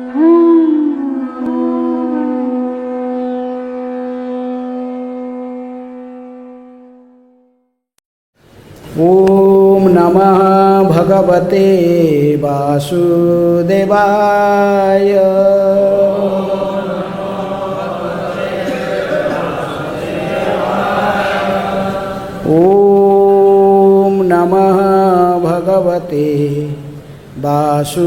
ओम नमः भगवते वासुदेवाय। ओम नमः भगवते वासुदेवाय।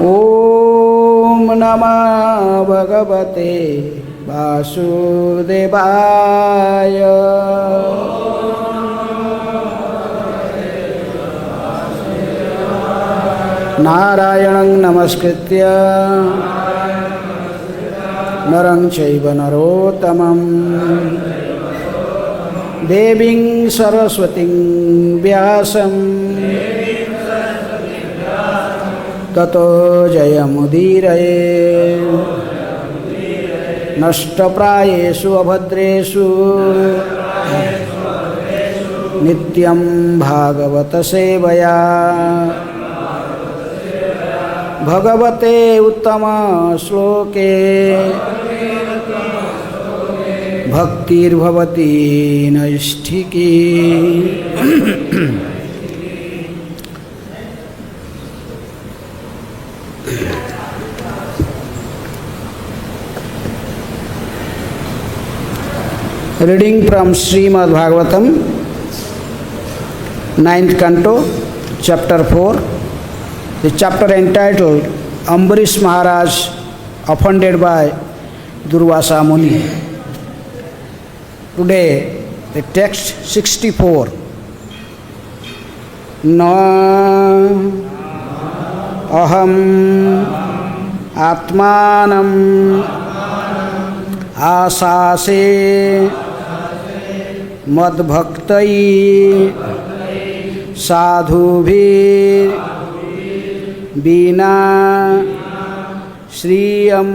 ओम नमः भगवते वासुदेवाय। नारायणं नमस्कृत्य नरं चैव नरोत्तमं देवीं सरस्वतीं व्यासं ततो जयमुदीरये। नष्टप्रायेषु अभद्रेषु नित्यं भागवत सेवया भगवते उत्तम श्लोके भक्तिर्भवति नैष्ठिकी। Reading from Srimad Bhagavatam, 9th Canto, Chapter 4, the chapter entitled Ambarish Maharaj offended by Durvasa Muni. Today, the text 64. Na aham atmanam आसासे मद्भक्तैः साधुभिर्विना श्रियं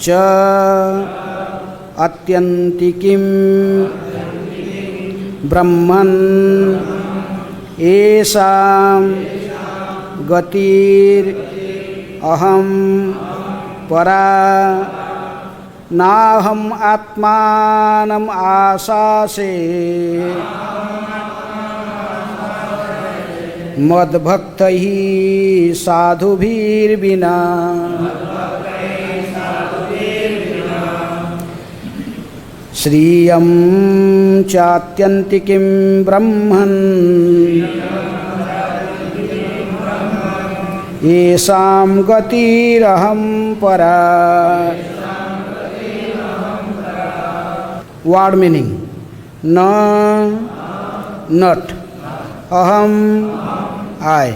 च अत्यन्तिकीं ब्रह्मन् येषां गतिरहं परा नाहम आत्मानम आशासे मद्भक्तैः साधुभिर्विना। श्रियं चात्यन्तिकीं ब्रह्मन् येषां गतिरहं परा। Word meaning: na, not; aham, I;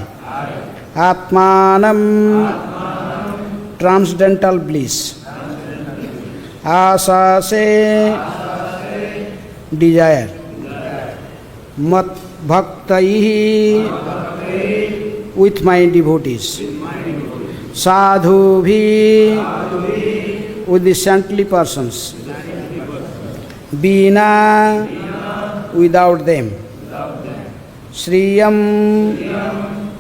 atmanam, transcendental bliss; asase, desire; mat bhaktaihi, with my devotees; sadhubhi, with the saintly persons; Bina, without them; Shriyam,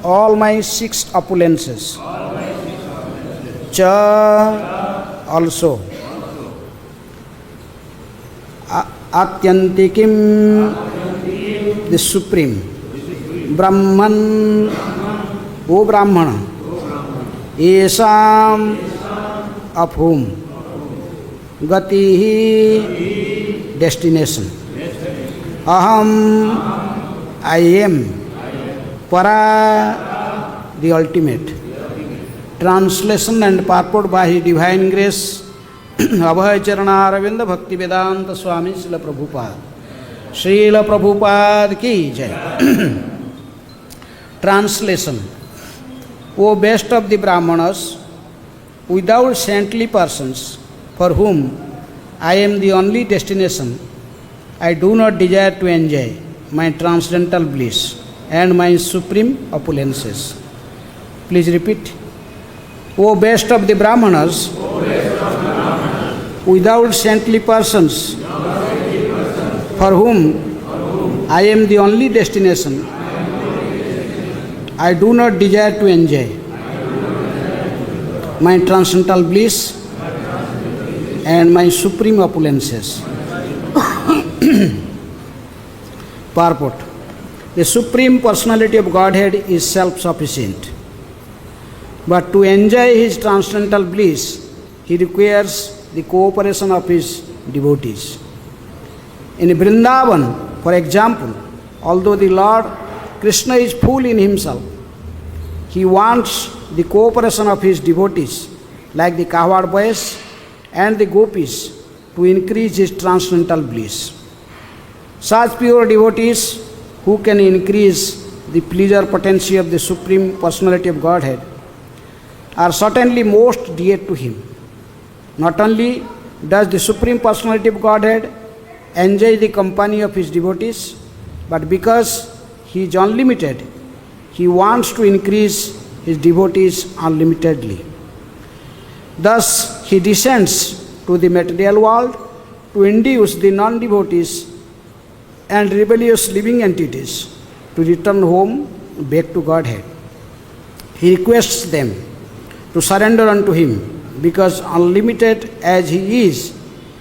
all my six opulences; Cha, also; Atyantikim, the supreme; Brahman, O Brahmana; Esam, of whom; Gatihi, destination; aham, I am; para, the ultimate. Translation and purport by His Divine Grace Abhay Charana Aravinda Bhakti Vedanta Swami Srila Prabhupada. Srila Prabhupada ki jai. Translation: O best of the Brahmanas, without saintly persons, for whom I am the only destination, I do not desire to enjoy my transcendental bliss and my supreme opulences. Please repeat. O best of the Brahmanas, without saintly persons, for whom I am the only destination, I do not desire to enjoy my transcendental bliss and my supreme opulences. Purport. The Supreme Personality of Godhead is self-sufficient. But to enjoy his transcendental bliss, he requires the cooperation of his devotees. In Vrindavan, for example, although the Lord Krishna is full in himself, he wants the cooperation of his devotees, like the Kahwad boys and the gopis, to increase his transcendental bliss. Such pure devotees who can increase the pleasure potency of the Supreme Personality of Godhead are certainly most dear to him. Not only does the Supreme Personality of Godhead enjoy the company of his devotees, but because he is unlimited, he wants to increase his devotees unlimitedly. Thus, he descends to the material world to induce the non-devotees and rebellious living entities to return home back to Godhead. He requests them to surrender unto him because, unlimited as he is,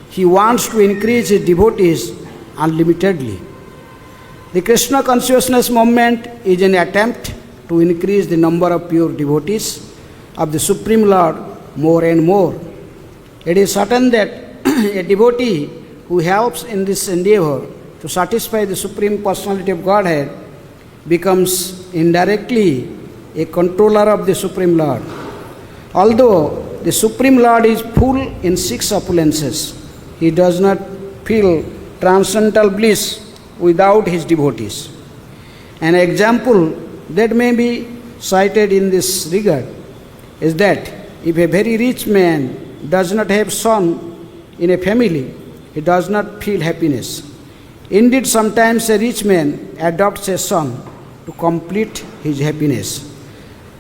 he wants to increase his devotees unlimitedly. The Krishna consciousness movement is an attempt to increase the number of pure devotees of the Supreme Lord more and more. It is certain that a devotee who helps in this endeavor to satisfy the Supreme Personality of Godhead becomes indirectly a controller of the Supreme Lord. Although the Supreme Lord is full in 6 opulences, he does not feel transcendental bliss without his devotees. An example that may be cited in this regard is that if a very rich man does not have son in a family, he does not feel happiness. Indeed, sometimes a rich man adopts a son to complete his happiness.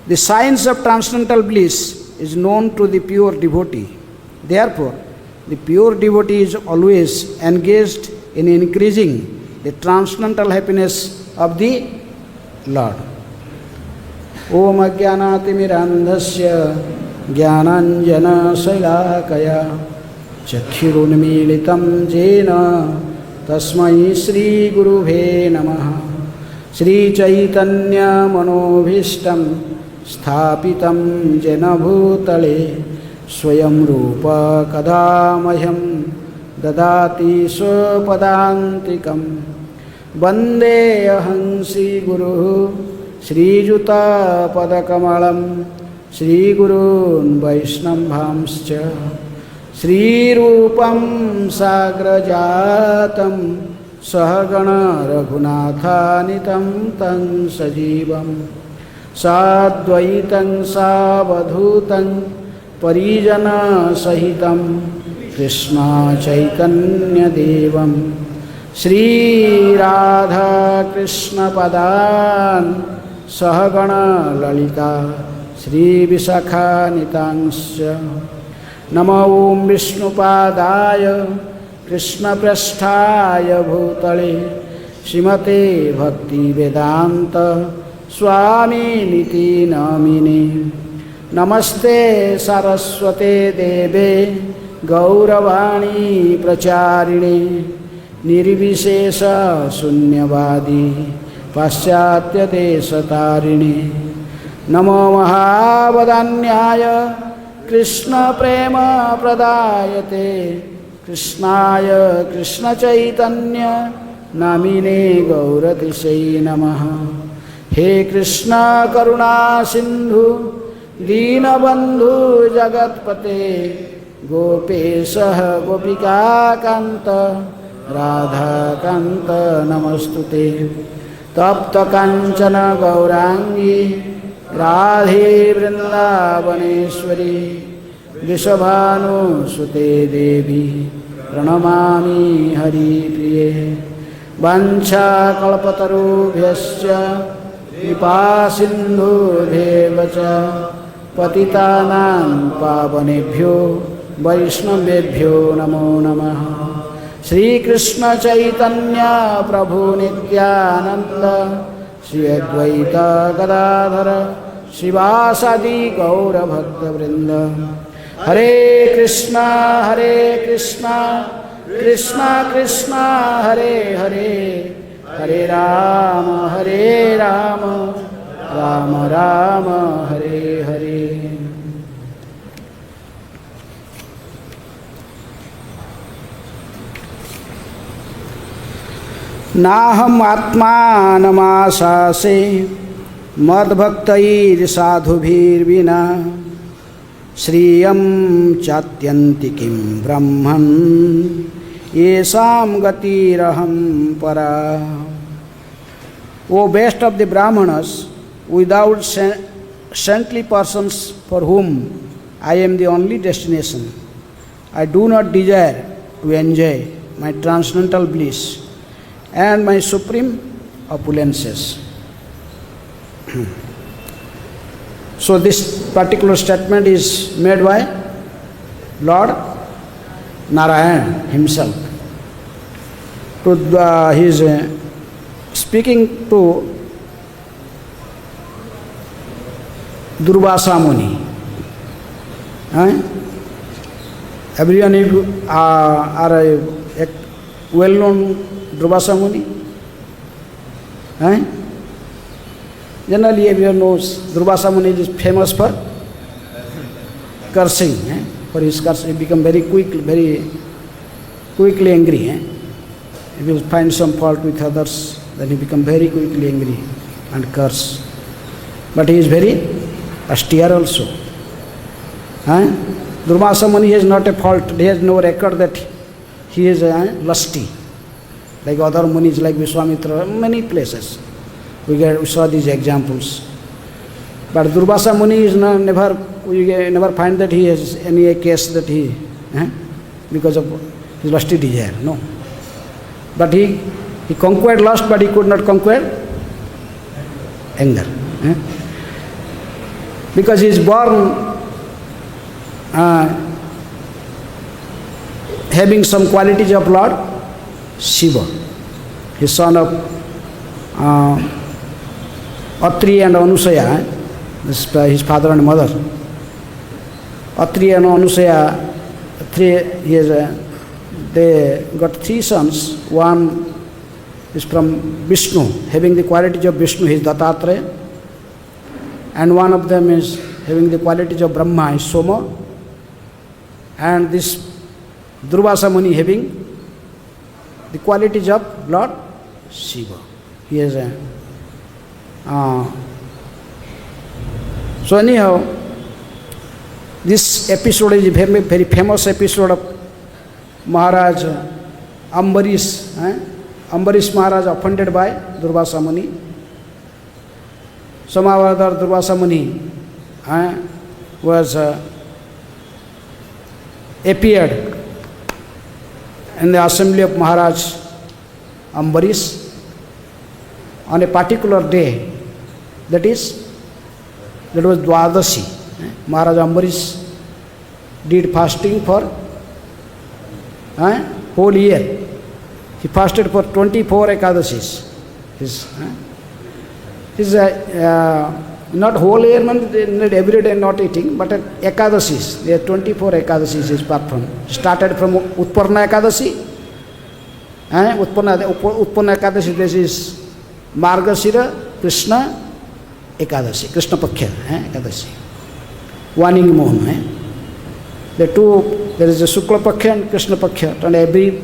The science of transcendental bliss is known to the pure devotee. Therefore, the pure devotee is always engaged in increasing the transcendental happiness of the Lord. Om Ajnanatimirandhasya Jnananjana Shailakaya Chakshurunmilitam Jena Tasmai Shri Gurubhe Namaha. Shri Chaitanya Manobhishtam Sthapitam Jena Bhutale Swayam Rupa Kadamahyam Dadati Swapadantikam Vande Aham Shri Guru Shri Juta Padakamalam Shri Gurun Vaishnavamscha Shri Rupam Sagrajatam Sahagana Raghunathanitam Tan Sajivam Sadvaitam Savadhutam Parijana Sahitam Krishna Chaitanya Devam Shri Radha Krishna Padan Sahagana Lalita Shri Visakha Nitangsya Namo Om Vishnupadaya Krishna Prasthaya Bhutale Srimate Bhakti Vedanta Swami Niti Namine Namaste Saraswate Deve Gauravani Pracharine Nirvishesha Sunyavadi Paschatya Desatarini Namo Mahavadanyaya Krishna Prema Pradayate Krishnaya Krishna Chaitanya Namine Gauratisai Namaha. He Krishna Karuna Sindhu Deenabandhu Jagatpate Gopesha Gopika Kanta Radha Kanta Namastute Tapta Kanchana Gaurangi Radhe Vrindavaneshwari Vishabhanu Sute Devi Pranamami Hari Priye Vancha Kalpatarubhyascha Kripa Sindhu Devacha Patitanam Pavanebhyo Vaishnavebhyo Namo Namaha. Shri Krishna Chaitanya Prabhu Nityananda Shri Advaita Gadadhara Shivasadi Gaura Bhakta Vrinda Hare Krishna Krishna Krishna Hare Hare Hare Rama Rama Rama Hare Hare. नाहम आत्मानमाशासे मद्भक्तैर साधुभिर्विना श्रियं चात्यन्ति किं ब्रह्मन् येषां गतिरहं परा. O best of the Brahmanas, without saintly persons for whom I am the only destination, I do not desire to enjoy my transcendental bliss and my supreme opulences. So this particular statement is made by Lord Narayan himself. He is speaking to Durvasa Muni. Everyone are a well-known Durvasa Muni. Generally everyone knows Durvasa Muni is famous for cursing. For his curse, he become very quickly angry. He will find some fault with others, then he become very quickly angry and curse. But he is very austere also. Durvasa Muni has not a fault, he has no record that he is lusty. Like other munis like Vishwamitra, many places. We saw these examples. But Durvasa Muni is we never find that he has any case that he, because of his lusty desire, no. But he conquered lust, but he could not conquer anger. Because he is born having some qualities of Lord Shiva. His son of Atri and Anusaya, his father and mother. Atri and Anusaya, they got three sons. One is from Vishnu, having the qualities of Vishnu, he is Dattatreya. And one of them is having the qualities of Brahma, he is Soma. And this Durvasa Muni having the qualities of Lord Shiva. He is so anyhow, this episode is a very famous episode of Maharaj Ambarish. Ambarish Maharaj offended by Durvasa Muni. Somehow or other Durvasa Muni was appeared in the assembly of Maharaj Ambarish on a particular day, that was Dwadashi. Maharaj Ambarish did fasting for whole year. He fasted for 24 Ekadasis. Not whole year, not every day not eating, but at Ekadasis. There are 24 Ekadasis is performed. Started from Utparna Ekadasi. Utparna Ekadasi, this is Margashira Krishna Ekadasi, Krishna Paksha Ekadasi. Waning Mohan. The two, there is a Shukla Paksha and Krishna Paksha, and every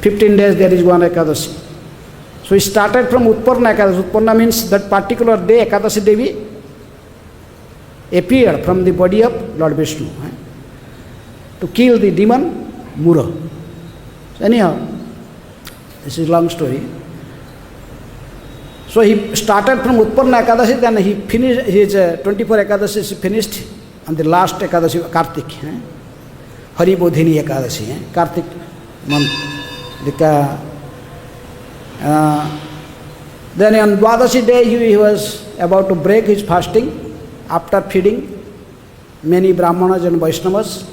15 days there is one Ekadasi. So he started from Utparna Ekadasi. Utparna means that particular day Ekadasi Devi appeared from the body of Lord Vishnu to kill the demon Mura. So anyhow, this is a long story. So he started from Utparna Ekadasi, then he finished his 24 Ekadasis, he finished on the last Ekadasi, Kartik. Hari Bodhini Ekadasi, Kartik month. Then on Dwadashi day he was about to break his fasting after feeding many Brahmanas and Vaishnavas.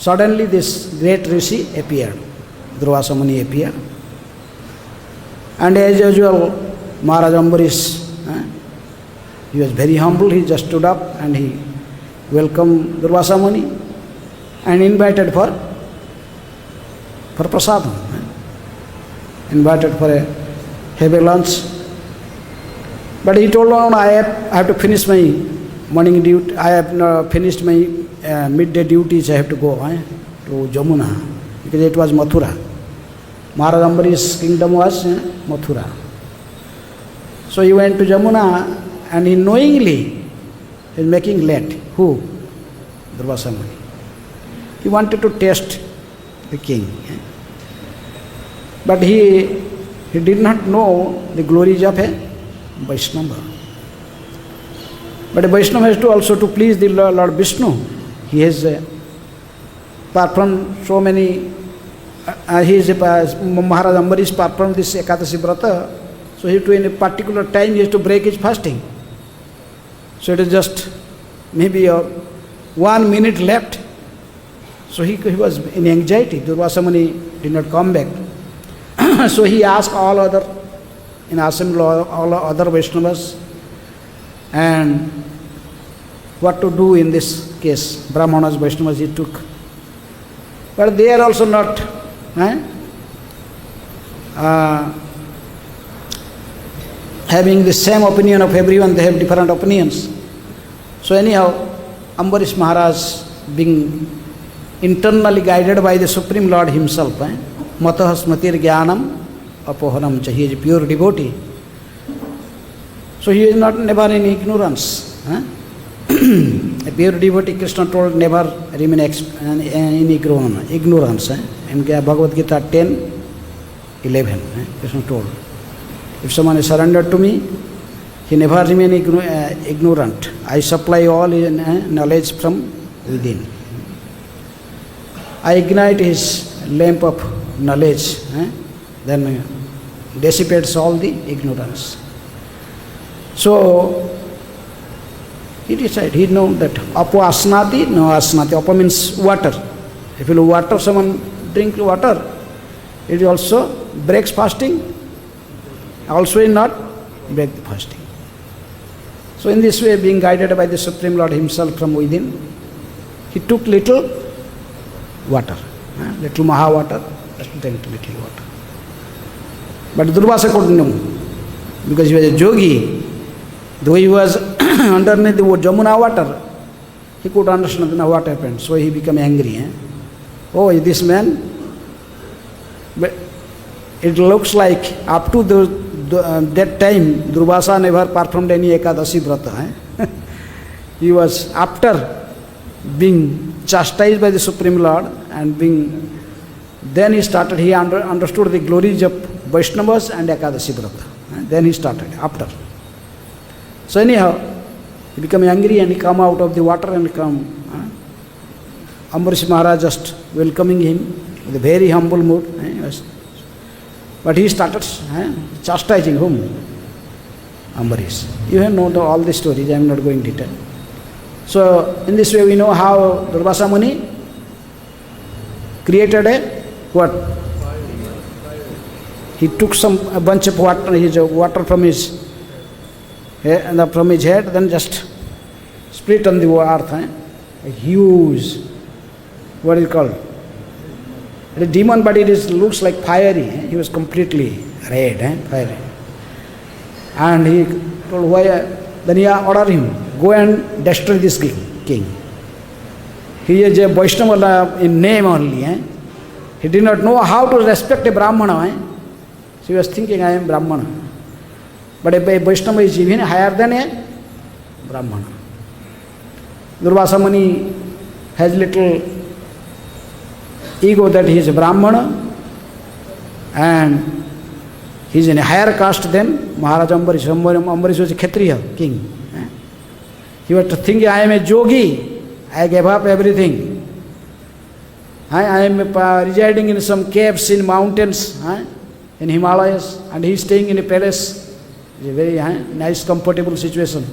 Suddenly this great rishi appeared. Durvasa Muni appeared. And as usual, Maharaj Ambarish, he was very humble. He just stood up and he welcomed Durvasa Muni and invited for prasadam. Invited for a heavy lunch. But he told him, I have to finish my morning duty. I have finished my midday duties. I have to go to Jamuna, because it was Mathura. Maharaj Ambarish's kingdom was Mathura. So he went to Jamuna and he knowingly is making late. Who? Durvasa Muni. He wanted to test the king. But he did not know the glories of a Vaishnava. But a Vaishnava has to also to please the Lord Vishnu. He has performed so many, Maharaj Ambarish performed this Ekadasi Vrata, so he to in a particular time he has to break his fasting. So it is just maybe 1 minute left. So he was in anxiety. Durvasa Muni did not come back. So he asked all other, in assembly, all other Vaishnavas, and what to do in this case. Brahmanas, Vaishnavas he took. But they are also not having the same opinion of everyone. They have different opinions. So anyhow, Ambarish Maharaj, being internally guided by the Supreme Lord himself, Matah Smatir Jnanam Apohanam cha, he is a pure devotee. So he is not never in ignorance. A pure devotee, Krishna told, never remain in ignorance. In Bhagavad Gita 10:11, Krishna told, if someone is surrendered to me, he never remain ignorant. I supply all knowledge from within. I ignite his lamp of knowledge, then dissipates all the ignorance. So he decided, he knows that apo asnati, no asnati. Apo means water. If you water, someone drink water, it also breaks fasting, also will not break the fasting. So in this way, being guided by the Supreme Lord himself from within, he took little water, little Maha water, just drank little water. But Durvasa couldn't know, because he was a yogi. Though he was underneath the Jamuna water, he could understand what happened. So he became angry. Oh, this man, but it looks like up to that time, Durvasa never performed any Ekadasi Vrata. He was, after being chastised by the Supreme Lord and then he started, he understood the glories of Vaishnavas and Ekadasi Vrata. Then he started, after. So anyhow, he became angry and he come out of the water and come. Ambarish Maharaj just welcoming him with a very humble mood. But he started chastising whom? Ambarish. You have known all the stories, I am not going into detail. So in this way we know how Durvasa Muni created a what? He took a bunch of water from his head, then just split on the earth. A huge, what is it called? The demon, but it looks like fiery. He was completely red, fiery. And he told, why? Then he ordered him, go and destroy this king. He is a Vaishnava in name only. He did not know how to respect a Brahmana. So he was thinking, I am Brahmana. But a Vaishnava is even higher than a Brahmana. Durvasa Muni has little ego that he is a Brahmana and he is in a higher caste than Maharaj Ambarish. Ambarish was a Kshatriya king. He was thinking, I am a yogi, I gave up everything. I am residing in some caves in mountains, in Himalayas, and he is staying in a palace. It's a very nice, comfortable situation.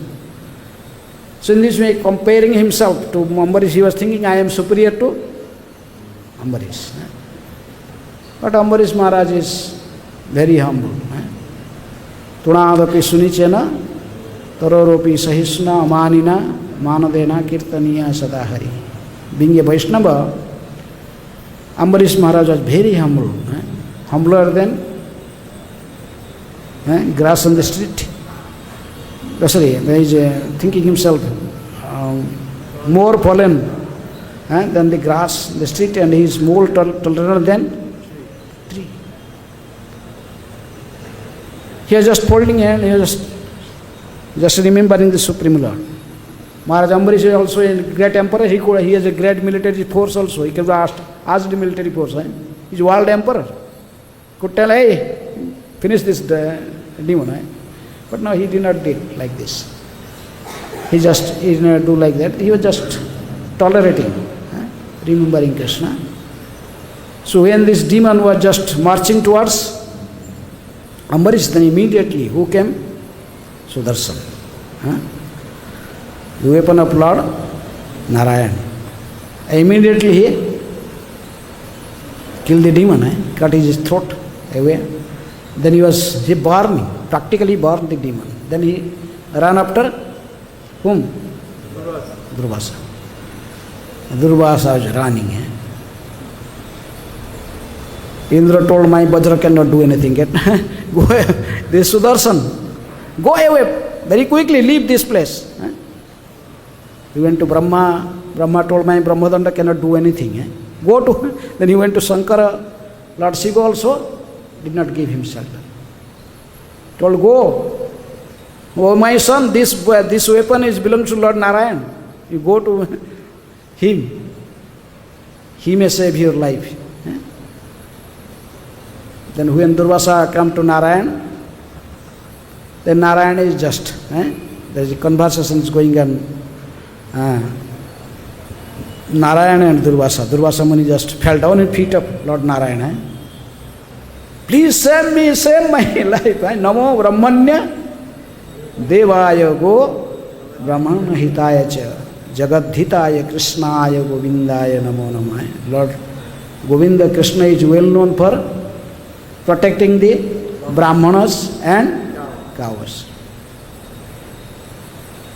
So in this way, comparing himself to Ambarish, he was thinking, I am superior to Ambarish. But Ambarish Maharaj is very humble. Tunadapi sunichena taroropi sahisna amanina manadena kirtaniya sadahari. Being a Vaishnava, Ambarish Maharaj was very humble. Humbler than grass on the street. Sorry, he is thinking himself more pollen than the grass in the street, and he is more tolerant than tree. He is just holding hand, he is just remembering the Supreme Lord. Maharaj Ambarish is also a great emperor, he has a great military force also. He could have asked the military force. He is world emperor. Could tell, hey, finish this demon. But no, he did not do like this. He did not do like that. He was just tolerating, remembering Krishna. So when this demon was just marching towards Ambarish, then immediately who came? Sudarshan. The weapon of Lord Narayan. Immediately he killed the demon, cut his throat away. Then he practically burned the demon. Then he ran after whom? Durvasa. Durvasa was running. Indra told, my Vajra cannot do anything yet. Go away. This Sudarshan, go away very quickly, leave this place. He went to Brahma. Brahma told, my Brahmadanda cannot do anything. Go to. Then he went to Shankara. Lord Shiva also did not give him shelter. Told, go. Oh my son, this weapon belongs to Lord Narayan. You go to him. He may save your life. Then when Durvasa come to Narayan, then Narayan is just, there is a conversation going on. Narayan and Durvasa. Durvasa Muni just fell down in feet of Lord Narayan. Please save me, save my life. Namo Brahmanya Devaya Go Brahmana Hitaya Cha Jagadhitaya Krishnaya Govindaya Namo Namaya. Lord Govinda Krishna is well known for protecting the Brahmanas and cows.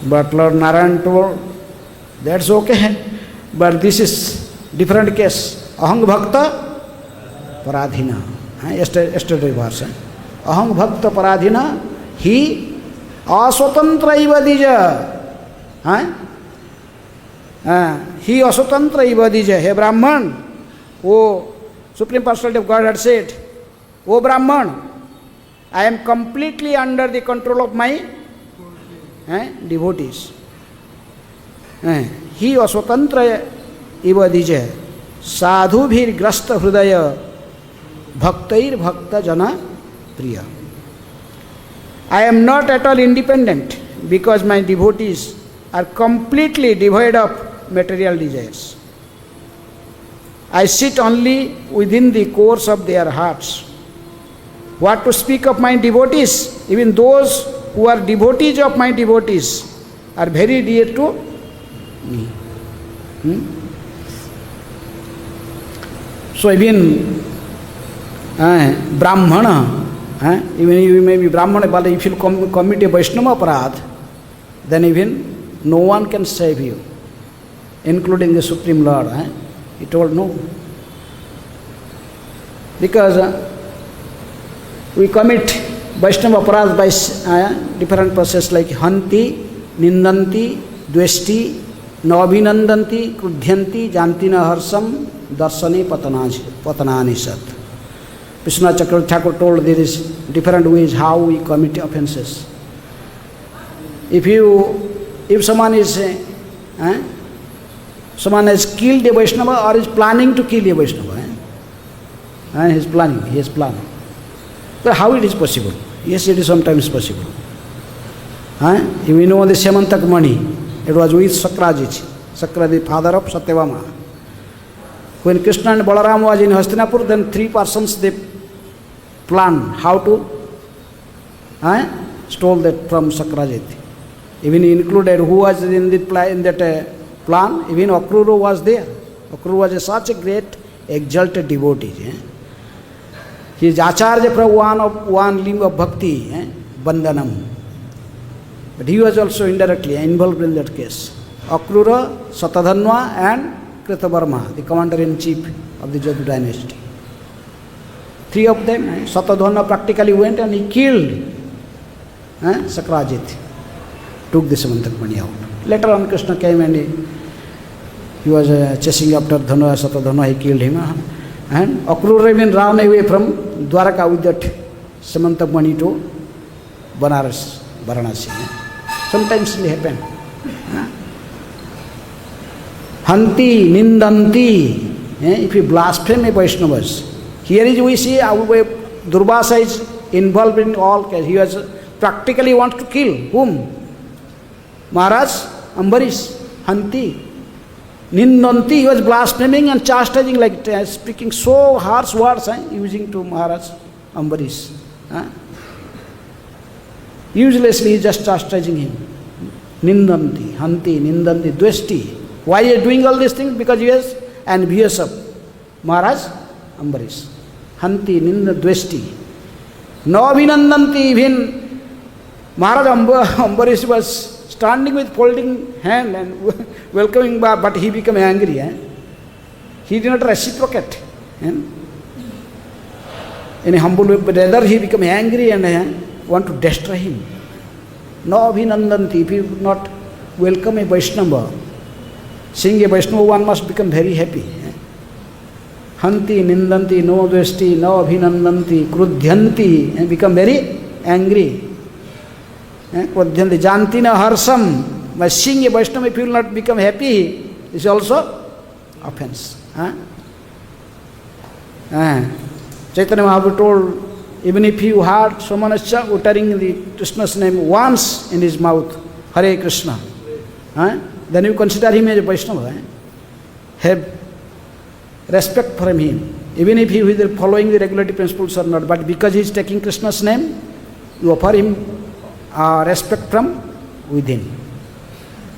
But Lord Narayan told, that's okay. But this is different case. Aham Bhakta Paradhina. Yesterday verse. Aham Bhakta Paradhina. He Aswatantra Ivadija. He Aswatantra Ivadija. Hey Brahman. Oh, Supreme Personality of God had said, O Brahman, I am completely under the control of my devotees. He Aswatantra Ivadija. Sadhubhir Grasta Hrudaya Bhaktair Bhakta Jana Priya. I am not at all independent because my devotees are completely devoid of material desires. I sit only within the course of their hearts. What to speak of my devotees? Even those who are devotees of my devotees are very dear to me. So even Brahmana, even you may be Brahmana, but if you commit a Vaishnava aparadh, then even no one can save you, including the Supreme Lord. He told no. Because we commit Vaishnava aparadh by different process like Hanti, Nindanti, Dvesti, Nabhinandanti, Krudhyanti, Jantina Harsam, Darsani Patanani Sat. Vishwanath Chakravarti Thakur told there is different ways how we commit offenses. If someone is someone has killed a Vaishnava or is planning to kill a Vaishnava, he is planning. But how it is possible? Yes, it is sometimes possible. We know the Syamantak Mani, it was with Sakraji, Sakra the father of Satyavama. When Krishna and Balaram was in Hastinapur, then 3 persons they planned how to stole that from Sakrajit. Even included who was in that plan, even Akrura was there. Akrura was such a great exalted devotees. He is Acharya for one limb of bhakti, Bandhanam. But he was also indirectly involved in that case. Akrura, Satadhanva and Kritavarma, the commander-in-chief of the Jadu dynasty. Three of them, Satadhanva practically went and he killed Sakrajit, took the Samantakmani out. Later on Krishna came and he was chasing after Dhanva, Satadhanva, he killed him. And Akrura even ran away from Dwaraka with that Samantakmani to Banaras, Varanasi. Sometimes it happen. Hanti, Nindanti, if you blaspheme a Vaishnavas. Here is we see Durvasa is involved in all cases. He was practically wants to kill whom? Maharaj Ambarish, Hanti. Nindanti, he was blaspheming and chastising, like speaking so harsh words, using to Maharaj Ambarish. Uselessly, he is just chastising him. Nindanti, Hanti, Nindanti, Dvesti. Why he is doing all these things? Because he is envious of Maharaj Ambarish. Hanti, Ninda, Dvesti. No Vinandanti, even Maharaj Ambarish was standing with folding hand and welcoming, but he became angry. He did not reciprocate. In a humble way, but rather he became angry and want to destroy him. No Vinandanti, if you not welcome a Vaishnava, seeing a Vaishnava, one must become very happy. Hanti, Nindanti, no Dvesti, no Abhinandanti, Krudhyanti, and become very angry. Krudhyanti, Jantina Harsam, by seeing a Vaishnava, if you will not become happy, is also offense. Chaitanya Mahaprabhu told, even if you heard someone uttering the Krishna's name once in his mouth, Hare Krishna, then you consider him as a Vaishnava. Have respect for him, even if he is following the regulative principles or not, but because he is taking Krishna's name, you offer him respect from within.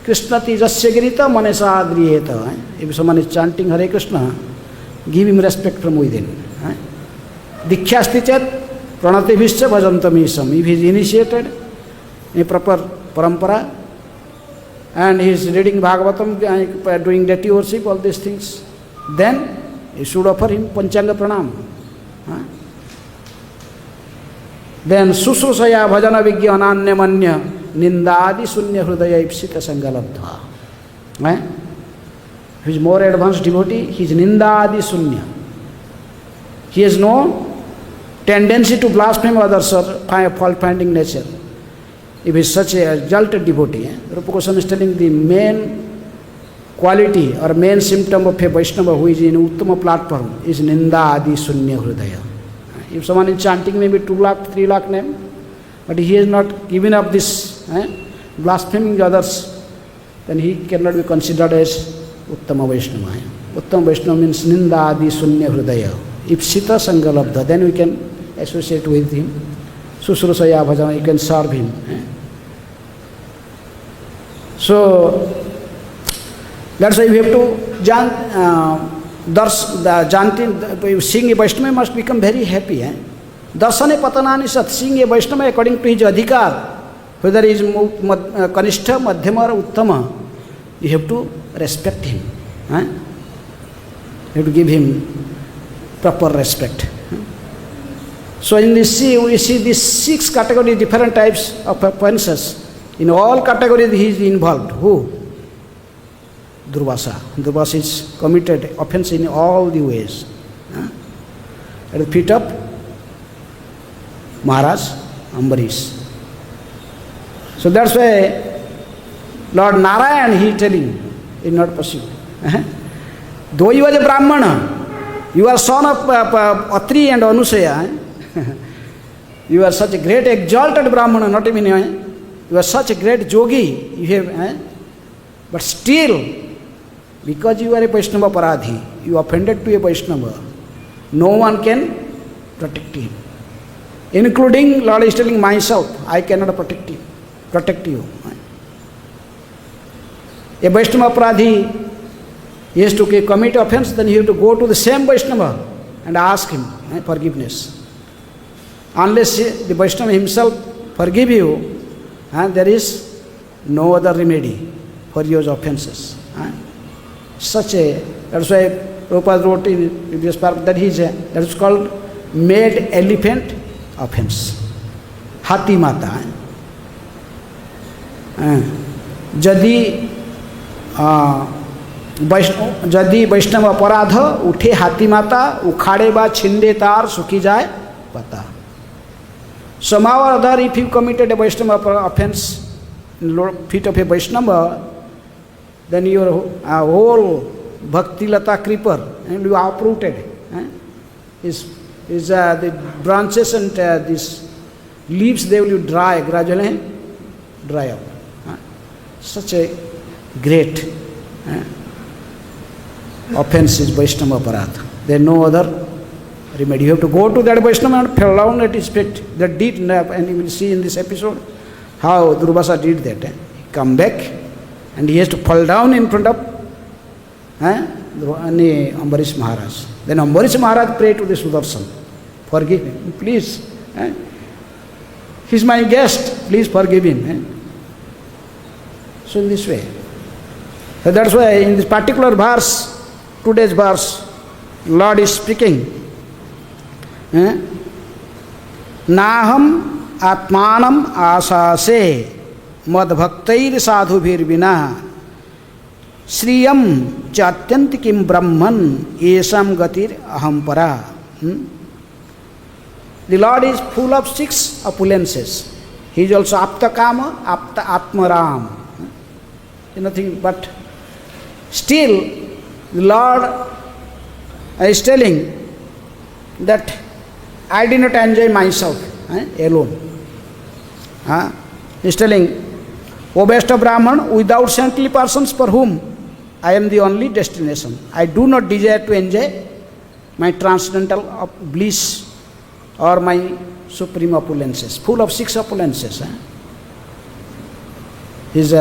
Krishna tijasya girita manasa adriyeta. If someone is chanting Hare Krishna, give him respect from within. Dikhyasti chat pranatibhischa bhajantamisham. If he is initiated in a proper parampara and he is reading Bhagavatam, doing deity worship, all these things, then you should offer him Panchanga Pranam. Then Susrusaya Bhajana Vigya Ananya Manya Nindadi Sunya Hrudaya Ipsita Sangalabdha. He is more advanced devotee, he is Nindadi Sunya. He has no tendency to blaspheme others or fault-finding nature. If he is such a exalted devotee, Rupa Goswami is telling the main quality or main symptom of a Vaishnava who is in Uttama platform is Ninda Adi Sunya Hridaya. If someone is chanting maybe 2 lakh, 3 lakh name, but he has not given up this blaspheming others, then he cannot be considered as Uttama Vaishnava. Uttama Vaishnava means Ninda Adi Sunya Hridaya. If Sita Sangalabdha, then we can associate with him. Susrusaya Bhajana, you can serve him. So, that's why we have to seeing a Vaishnava must become very happy. Darsane patanani sat, seeing a Vaishnava according to his adhikar, whether he is Kanistha, Madhyama or Uttama, you have to respect him. You have to give him proper respect. So in this we see these 6 categories, different types of offenses. In all categories he is involved. Who? Durvasa. Durvasa is committed offense in all the ways. At the feet of Maharaj Ambarish. So that's why Lord Narayan, he is telling, is not possible. Though you are a Brahmana, you are son of Atri and Anusaya, you are such a great exalted Brahmana, not even you are such a great yogi, you have, but still, because you are a Vaishnava Paradhi, you offended to a Vaishnava, no one can protect him. Including, Lord is telling myself, I cannot protect you. A Vaishnava Paradhi he has to commit offense, then he has to go to the same Vaishnava and ask him forgiveness. Unless the Vaishnava himself forgive you, there is no other remedy for your offenses. That's why Prabhupada wrote in this part that that is called made elephant offense. Hati mata. Jadi वैष्णव अपराध उठे हाथी माता, उखाड़े बा छिंदे तार, सुखी जाए पता. Somehow or other, if you committed a Vaishnava offense in feet of a Vaishnava, then your whole Bhakti Lata creeper and you are uprooted. The branches and these leaves, they will dry, gradually dry up. Such a great offense is Vaishnava Aparadha. There is no other remedy. You have to go to that Vaishnava and fall down at his feet. That did, and you will see in this episode how Durvasa did that. He come back and he has to fall down in front of Ambarish Maharaj. Then Ambarish Maharaj prayed to the Sudarshan, forgive him, please. He is my guest, please forgive him. So in this way. So that's why in this particular verse, today's verse, Lord is speaking. Naham atmanam asase mad bhaktair sadhubhir vina sriyam chatyantikim brahman esam gatir ahampara. The Lord is full of 6 opulences. He is also apta kama, apta atmaram. Nothing but still the Lord is telling that I did not enjoy myself alone. He is telling, O best of Brahman, without saintly persons for whom I am the only destination, I do not desire to enjoy my transcendental bliss or my supreme opulences, full of 6 opulences. His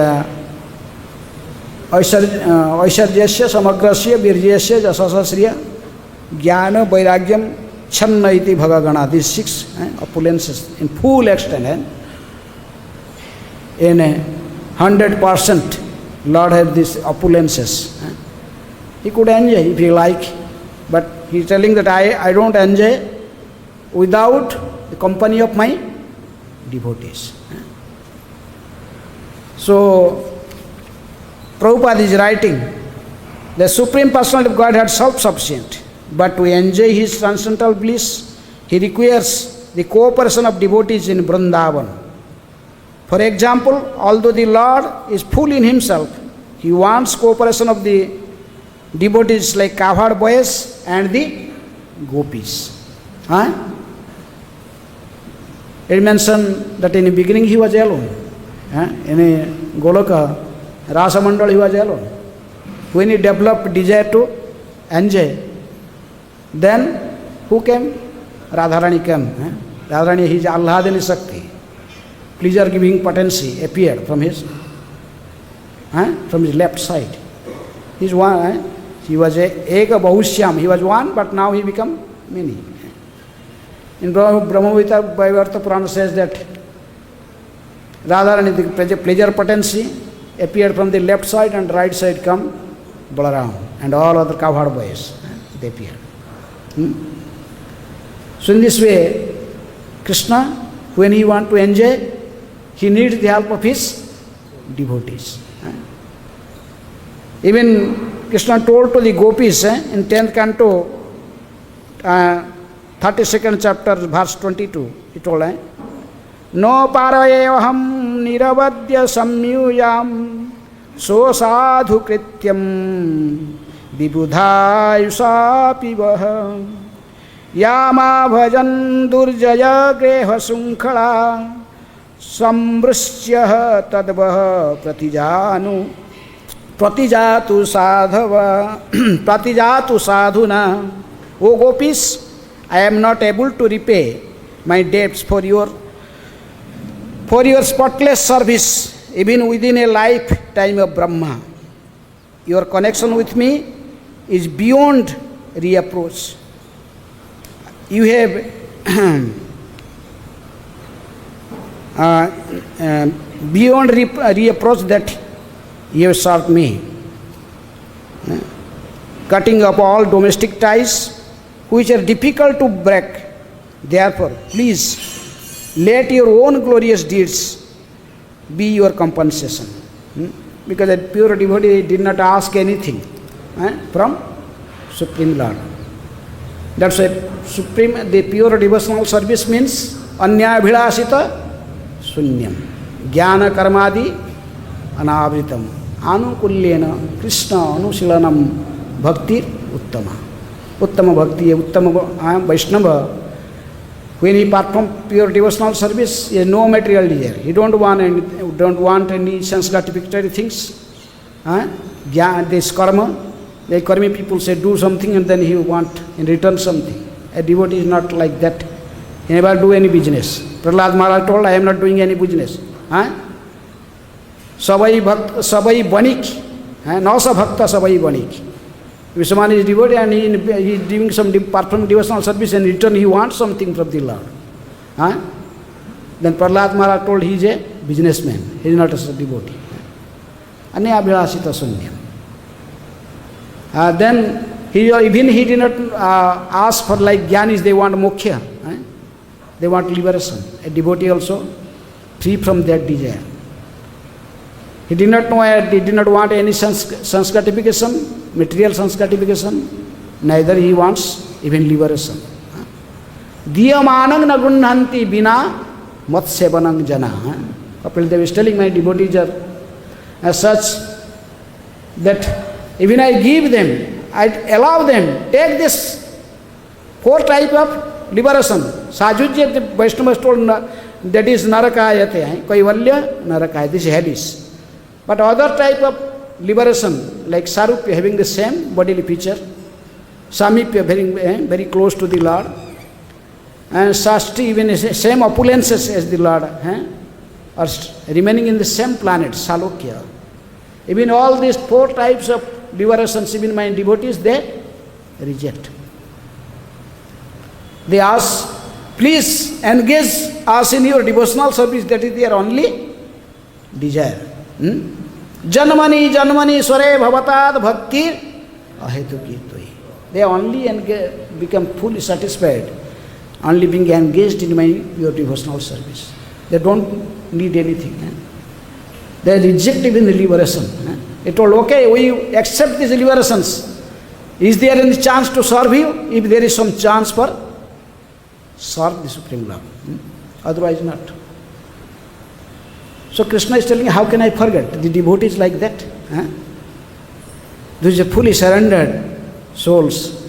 ऐश्वर्यस्य समग्रस्य वीर्यस्य जशस्य ज्ञान वैराग्यम छन्न इति भगगणा. These 6 opulences in full extent. In 100% Lord has these opulences. He could enjoy if he like, but he is telling that I don't enjoy without the company of my devotees. So Prabhupada is writing, the Supreme Personality of Godhead is self-sufficient, but to enjoy his transcendental bliss, he requires the cooperation of devotees in Vrindavan. For example, although the Lord is full in himself, he wants cooperation of the devotees like Kavhad boys and the gopis. It mentioned that in the beginning he was alone. In Goloka, Rasa Mandal he was alone. When he developed desire to enjoy, then who came? Radharani came. Radharani, his Allahadini Shakti, pleasure giving potency appeared from his left side. He's one. He was Eka Bahushyam. He was one, but now he become many. In Brahmavita Vaivarta Purana says that Radharani, the pleasure potency, appeared from the left side and right side come Balaram and all other Kavhad boys. They appeared. So in this way, Krishna, when he wants to enjoy, he needs the help of his devotees. Even Krishna told to the gopis in 10th canto, 32nd chapter, verse 22, he told, No parayevaham niravadya samyuyam so sadhu krityam vibudha pivaha yama bhajan durjaya greha sunkhala sambrishya tadvaha pratijatu sadhuna. O gopis, I am not able to repay my debts for your spotless service, even within a lifetime of Brahma. Your connection with me is beyond reapproach. You have beyond reapproach that you have served me. Cutting up all domestic ties which are difficult to break. Therefore, please let your own glorious deeds be your compensation. Because a pure devotee did not ask anything from Supreme Lord. That's why the pure devotional service means anyabhilasita sunyam jnana karmadi anavritam anukulyena Krishna anusilanam bhakti uttama. Uttama bhakti, uttama Vaishnava. When he performs pure devotional service, he has no material desire. He don't want any sense gratificatory things. This karma. The karmi people say do something and then he want in return something. A devotee is not like that. He never do any business. Prahlad Maharaj told, I am not doing any business. Sabai banik. Nasa bhakta sabai banik. If someone is devotee and he is doing some performing devotional service and in return he wants something from the Lord. Then Prahlad Maharaj told he is a businessman. He is not a devotee. Anyabhilasita sunyam. Then even he did not ask for like jnanis, they want moksha. They want liberation. A devotee also free from that desire. He did not know, he did not want any sense gratification, material sense gratification. Neither he wants even liberation. Diyamanang nagunhanti bina mat sevanang jana. Kapil Dev is telling my devotees are as such that even I give them, I allow them, take this 4 type of liberation. Sajujya, the Vaishnavas told that is narakayate, kaivalya narakaya, this is Hades. But other type of liberation, like Sarupya having the same bodily feature, Samipya very close to the Lord, and Shasti even same opulences as the Lord, or remaining in the same planet, Salokya. Even all these 4 types of liberations, even my devotees, they reject. They ask, please engage us in your devotional service, that is their only desire. Janmani janmani sware bhavatad bhakti ahetukitoi. They only become fully satisfied, only being engaged in my your devotional service. They don't need anything. They reject even the liberation. They told, okay, we accept these liberations. Is there any chance to serve you? If there is some chance for serve the Supreme Lord. Otherwise not. So Krishna is telling, how can I forget? The devotee is like that. These are fully surrendered souls.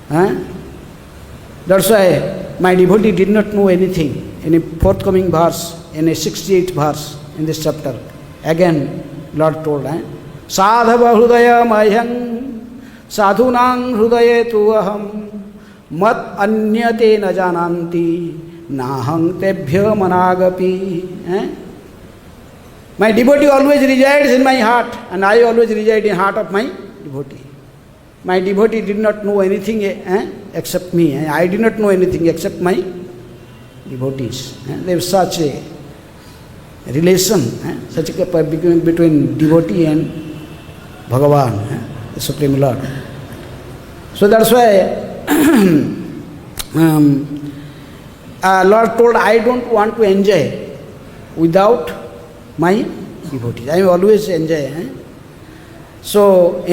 That's why my devotee did not know anything. In a forthcoming verse, in a 68th verse in this chapter, again Lord told, Sadhava hrudaya mayang sadhunang hrudaye tu aham mat anyate na jananti nahang tebhya managapi. My devotee always resides in my heart, and I always reside in the heart of my devotee. My devotee did not know anything except me. I did not know anything except my devotees. There is such a relation, such a between devotee and Bhagavan, the Supreme Lord. So that's why Lord told, I don't want to enjoy without my devotees. I always enjoy. So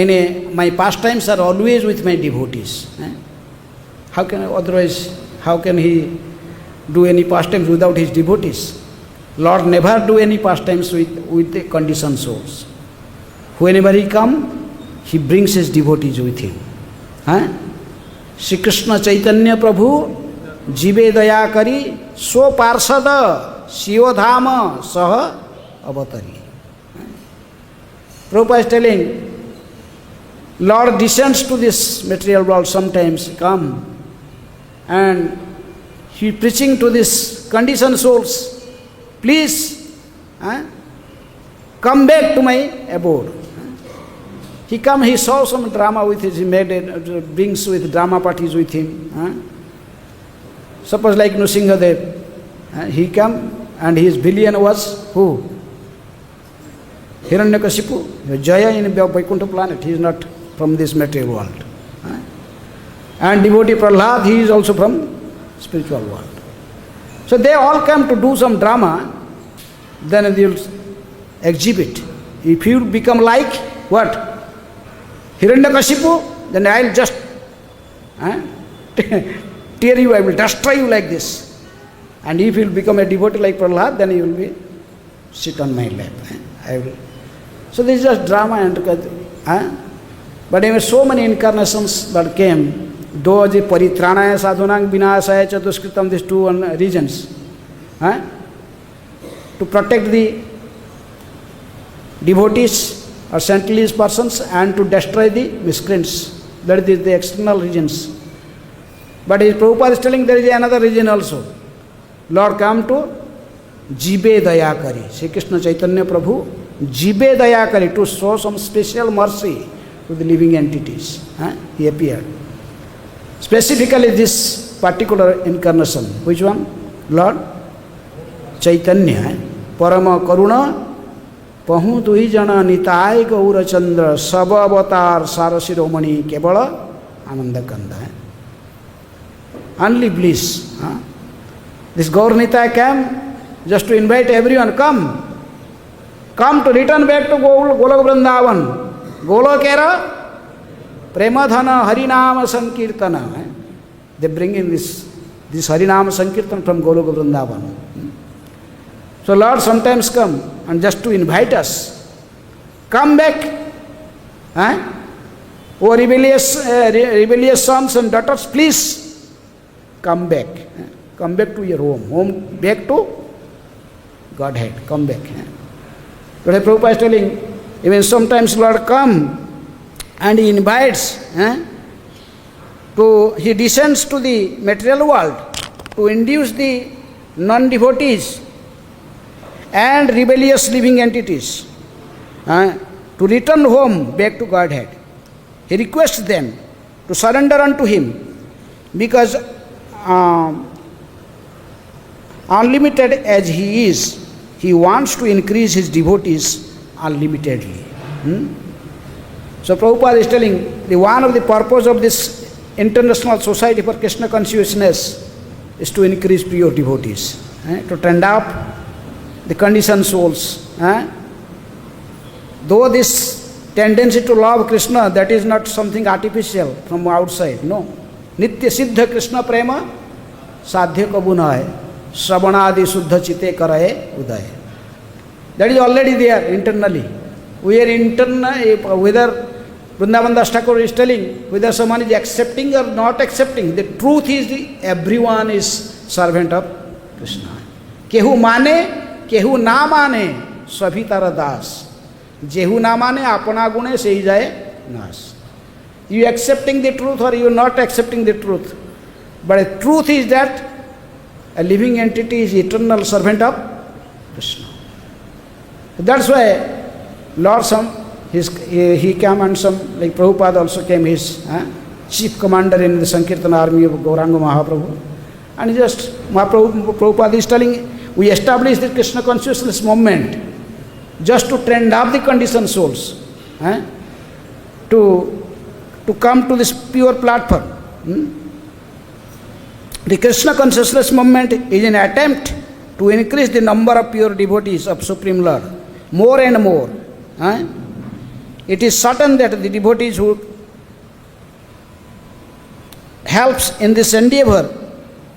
my pastimes are always with my devotees. How can otherwise, how can he do any pastimes without his devotees? Lord never do any pastimes with the conditioned souls. Whenever he come, he brings his devotees with him. Shri Krishna Chaitanya Prabhu jive daya kari so parsada siyodhama saha avatari. Prabhupada is telling, Lord descends to this material world sometimes, come, and he preaching to this conditioned souls, please come back to my abode. He come, he saw some drama with his, he made brings with drama parties with him. Suppose like Nrsimhadev, he come and his villain was who? Hiranyakashipu, Jaya in Vaikuntha planet. He is not from this material world. And devotee Prahlad, he is also from spiritual world. So they all come to do some drama, then they will exhibit. If you become like what? Hiranyakashipu, then I will just tear you, I will destroy you like this. And if you will become a devotee like Prahlad, then you will be sit on my lap. I will. So this is just drama and but there were so many incarnations that came. Those paritranaya sadhunang vinasaya chatusritam, these two reasons. To protect the devotees or saintly persons and to destroy the miscreants. That is the external reasons. But Prabhupada is telling there is another reason also. Lord come to Jibe Dayakari. Sri Krishna Chaitanya Prabhu, Jibe Dayakari, to show some special mercy to the living entities. He appeared. Specifically this particular incarnation. Which one? Lord Chaitanya. Parama Karuna Pahu Tuhi Jana Nitai Gaura Chandra Saba Avatar Sarasiromani Kebala Ananda Kanda. Only bliss. This Gaur Nitai came just to invite everyone, come to return back to Golok Vrindavan. Golokera Premadhana Harinama Sankirtana. They bring in this Harinama Sankirtan from Golok Vrindavan. So Lord sometimes come and just to invite us. Come back. Oh rebellious sons and daughters, please come back. Come back to your home. Back to Godhead. Come back. Today Prabhupada is telling, even sometimes Lord come and he invites, he descends to the material world to induce the non-devotees and rebellious living entities to return home back to Godhead. He requests them to surrender unto him because unlimited as he is, he wants to increase his devotees unlimitedly. So Prabhupada is telling, the one of the purpose of this International Society for Krishna Consciousness is to increase pure devotees, to tend up the conditioned souls. Though this tendency to love Krishna, that is not something artificial from outside, no. Nitya Siddha Krishna Prema Sadhya Kabuna Sravanadi Suddha Chite Karaye Uday. That is already there internally. We are internal, whether Vrindavan Das Thakur is telling, whether someone is accepting or not accepting, the truth is everyone is servant of Krishna. Kehu mane, kehu na mane, sabhi tara das. Jehu na mane, apana gune sehi jaye nas. You accepting the truth or you not accepting the truth. But the truth is that a living entity is eternal servant of Krishna. That's why Lord he came and some, like Prabhupada also came, his chief commander in the Sankirtan army of Gauranga Mahaprabhu. And just Prabhupada is telling, we established the Krishna consciousness movement just to trend up the conditioned souls, to come to this pure platform. The Krishna consciousness movement is an attempt to increase the number of pure devotees of Supreme Lord, more and more. It is certain that the devotees who helps in this endeavor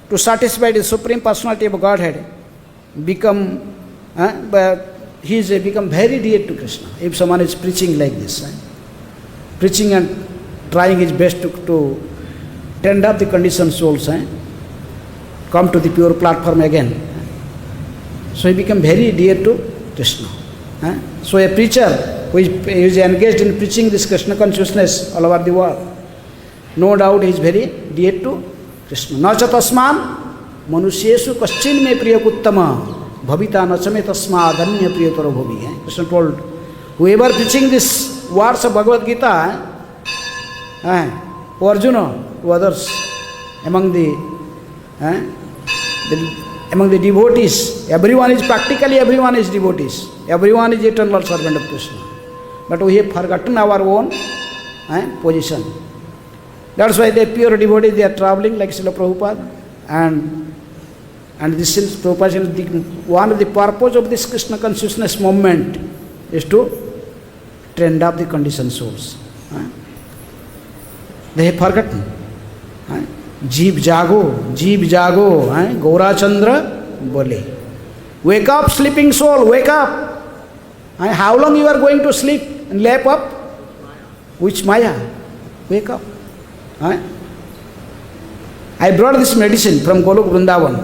to satisfy the Supreme Personality of Godhead become, he is become very dear to Krishna. If someone is preaching like this, preaching and trying his best to tend up the conditioned souls, come to the pure platform again. So he become very dear to Krishna. So a preacher who is engaged in preaching this Krishna consciousness all over the world, no doubt he is very dear to Krishna. Nacha tasman manushyesu kaschin me priyakuttama bhavita nachame tasma adanya priyataro bhavi. Krishna told, whoever preaching this words of Bhagavad Gita, Arjuna, to others, among the devotees, everyone is devotees. Everyone is eternal servant of Krishna. But we have forgotten our own position. That's why the pure devotees, they are traveling like Srila Prabhupada. And this is Prabhupada, one of the purpose of this Krishna consciousness movement is to train up the conditioned souls. They have forgotten. Jeev jago, Gaura Chandra bole. Wake up, sleeping soul, wake up. How long you are going to sleep and lap up? Which Maya? Wake up. I brought this medicine from Golok Vrindavan.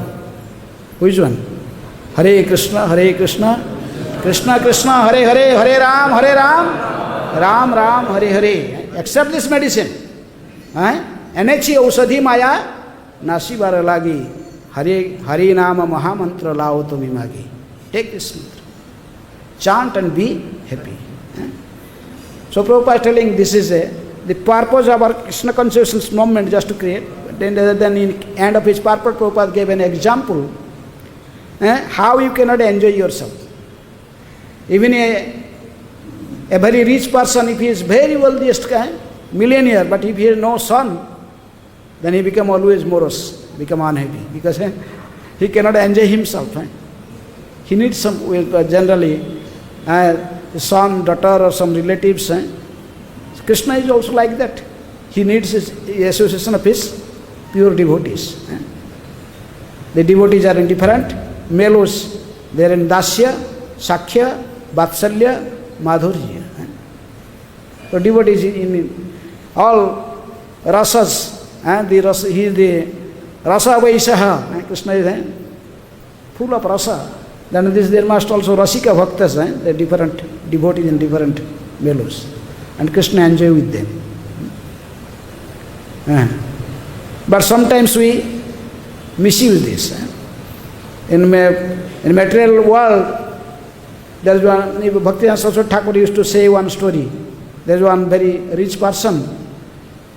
Which one? Hare Krishna, Krishna Krishna, Hare Hare, Hare Ram, Ram Ram, Hare Hare. Accept this medicine. Enechi Ausadhi Maya, Nasi Baralagi, Hare Nama Mahamantra Lao Tumi Magi. Take this mantra. Chant and be happy. So Prabhupada is telling this is the purpose of our Krishna consciousness movement, just to create. Then in end of his purpose, Prabhupada gave an example how you cannot enjoy yourself. Even a very rich person, if he is very wealthiest guy, millionaire, but if he has no son, then he become always morose, become unhappy, because he cannot enjoy himself. He needs some, generally, son, daughter, or some relatives. Krishna is also like that. He needs the association of his pure devotees. The devotees are in different melos. They are in Dasya, Sakhya, Vatsalya, Madhurya. So devotees in all rasas. He is the rasa Vaishaha. Krishna is full of rasa. Then there must also Rasika Bhaktas, the different devotees in different melos. And Krishna enjoy with them. But sometimes we misuse this. In material world, there is one, Bhaktivinoda Saraswati Thakur used to say one story. There is one very rich person,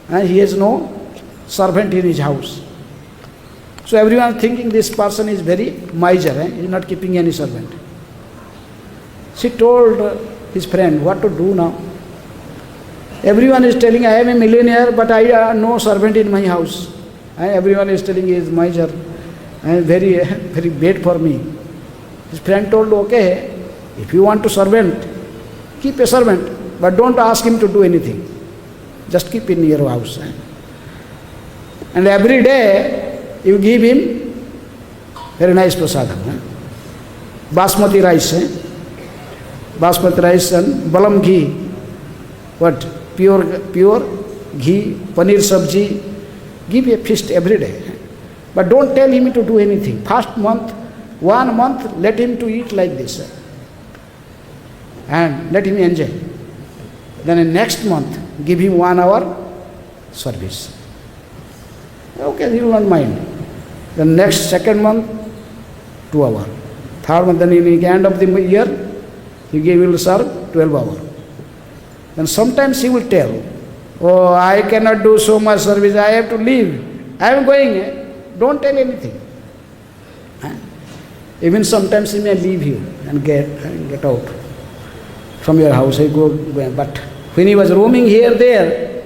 and he has no servant in his house. So everyone thinking this person is very miser, he is not keeping any servant. She told his friend, what to do now? Everyone is telling, I am a millionaire, but I have no servant in my house. Everyone is telling he is miser, and very, very bad for me. His friend told, okay, if you want a servant, keep a servant, but don't ask him to do anything. Just keep in your house. And every day, you give him very nice prasadam. Basmati rice. Basmati rice and balam ghee. What? Pure ghee, paneer sabji. Give a feast every day. But don't tell him to do anything. First month, 1 month, let him to eat like this. And let him enjoy. Then in next month, give him 1 hour service. Okay, he will not mind. The next second month, 2 hours. Third month, then in the end of the year, he will serve 12 hours. Then sometimes he will tell, oh, I cannot do so much service, I have to leave. I am going. Don't tell anything. Even sometimes he may leave you and get out from your house. But when he was roaming here, there,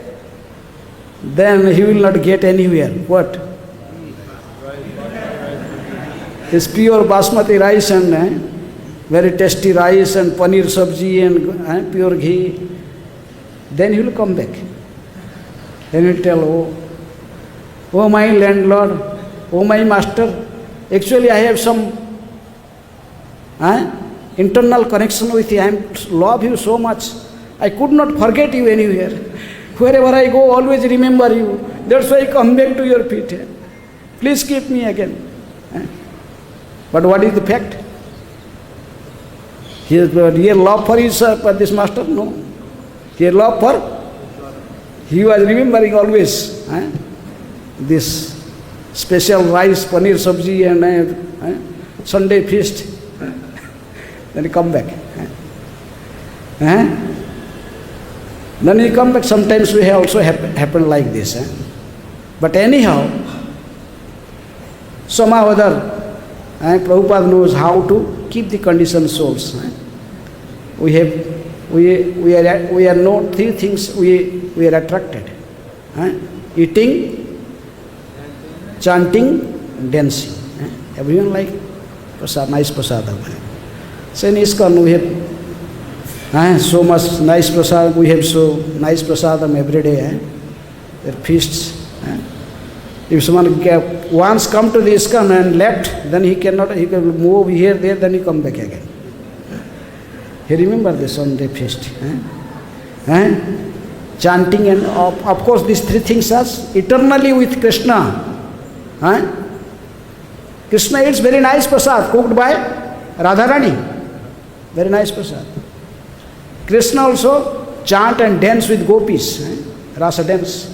then he will not get anywhere. What? His pure basmati rice and very tasty rice and paneer sabji and pure ghee. Then he will come back. Then he will tell, oh my landlord, oh my master, actually I have some internal connection with you. I love you so much. I could not forget you anywhere. Wherever I go, always remember you. That's why I come back to your feet. Please keep me again. But what is the fact? His real love for this master? No. His love for, he was remembering always this special rice, paneer sabji and Sunday feast. Then he come back. Then he come back. Sometimes we have also happened like this. But anyhow, somehow or other, Prabhupada knows how to keep the conditioned souls. We are no three things we are attracted. Eating, chanting, dancing. Everyone like prasad, nice prasadam. So in ISKCON we have so much nice prasadam. We have so nice prasadam every day. There are feasts. If someone once come to the ISKCON and left, then he can move here, there, then he come back again. He remember this on the feast. Chanting and of course these three things are eternally with Krishna. Krishna eats very nice prasad cooked by Radharani. Very nice prasad. Krishna also chant and dance with gopis. Rasa dance.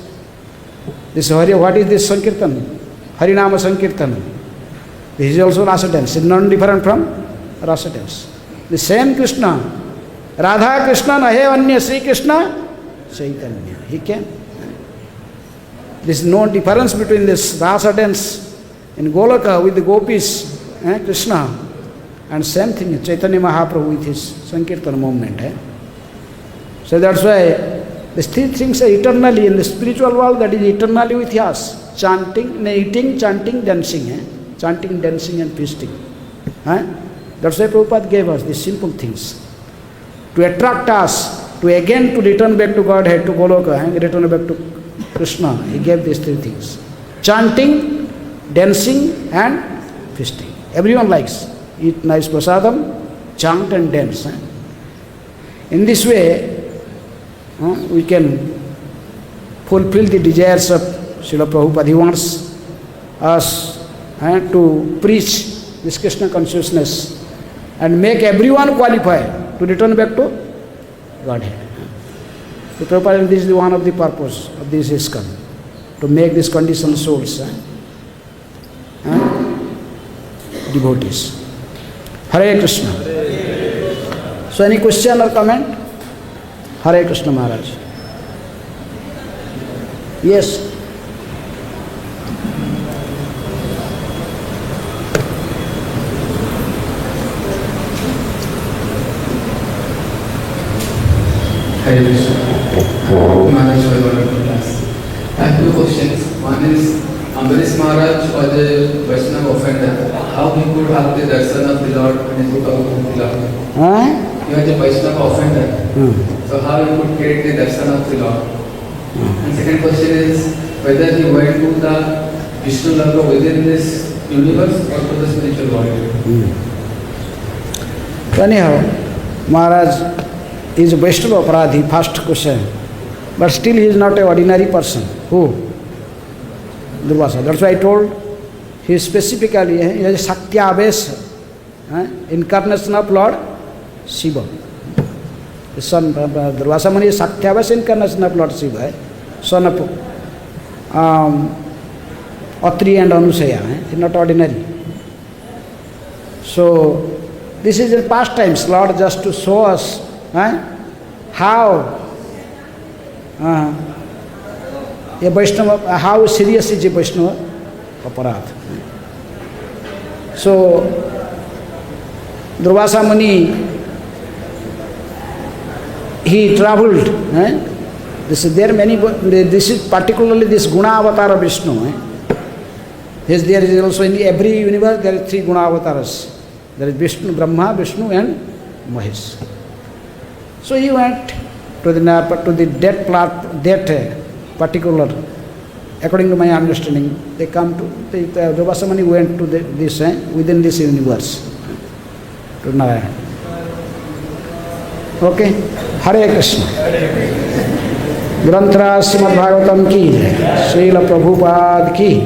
This what is this Sankirtan? Harinama Sankirtan. This is also rasa dance. It's not different from rasa dance. The same Krishna. Radha Krishna nahe anya Sri Krishna Chaitanya. He can. There is no difference between this rasa dance in Goloka with the gopis, Krishna, and same thing, Chaitanya Mahaprabhu with his Sankirtan movement. So that's why these three things are eternally in the spiritual world, that is eternally with us. Chanting, eating, chanting, dancing. Chanting, dancing and feasting. That's why Prabhupada gave us these simple things. To attract us, to again to return back to Godhead, to Goloka, return back to Krishna. He gave these three things. Chanting, dancing and feasting. Everyone likes. Eat nice prasadam, chant and dance. In this way, we can fulfill the desires of Srila Prabhupada. He wants us to preach this Krishna consciousness and make everyone qualified to return back to Godhead. So Prabhupada, this is one of the purpose of this ISKCON, to make these conditioned souls devotees. Hare Krishna. So any question or comment? Hare Krishna Maharaj. Yes. Hare Krishna. Maharaj, I have two questions. One is, Ambarish Maharaj was a Vaishnava offender. How he could have the darshan of the Lord when he took out the Lord? He was a Vaishnava offender. So how he could get the darshan of the Lord? And second question is, whether he went to the Vishnu Loka within this universe or to the spiritual world? Anyhow, Maharaj is a Vaishnava Aparadhi, first question. But still he is not an ordinary person. Who? Durvasa. That's why I told he is specifically he is a Saktyavesh, incarnation of Lord Shiva. His son Durvasa Muni is Saktyavesh, incarnation of Lord Shiva, son of Atri and Anusaya. He is not ordinary. So this is in past times, Lord just to show us how a Vaishnava, how serious is a Vaishnava Aparadh. So Durvasa Muni, he travelled. This is particularly this Guna Avatar of Vishnu. There is also in every universe there are three Guna Avatars. There is Vishnu, Brahma, Vishnu and Mahesh. So he went to that particular, according to my understanding, they come to, Durvasa Muni went to this, within this universe, to Narayana. Okay? Hare Krishna. Granthra Srimad Bhagavatam ki, Srila Prabhupada ki.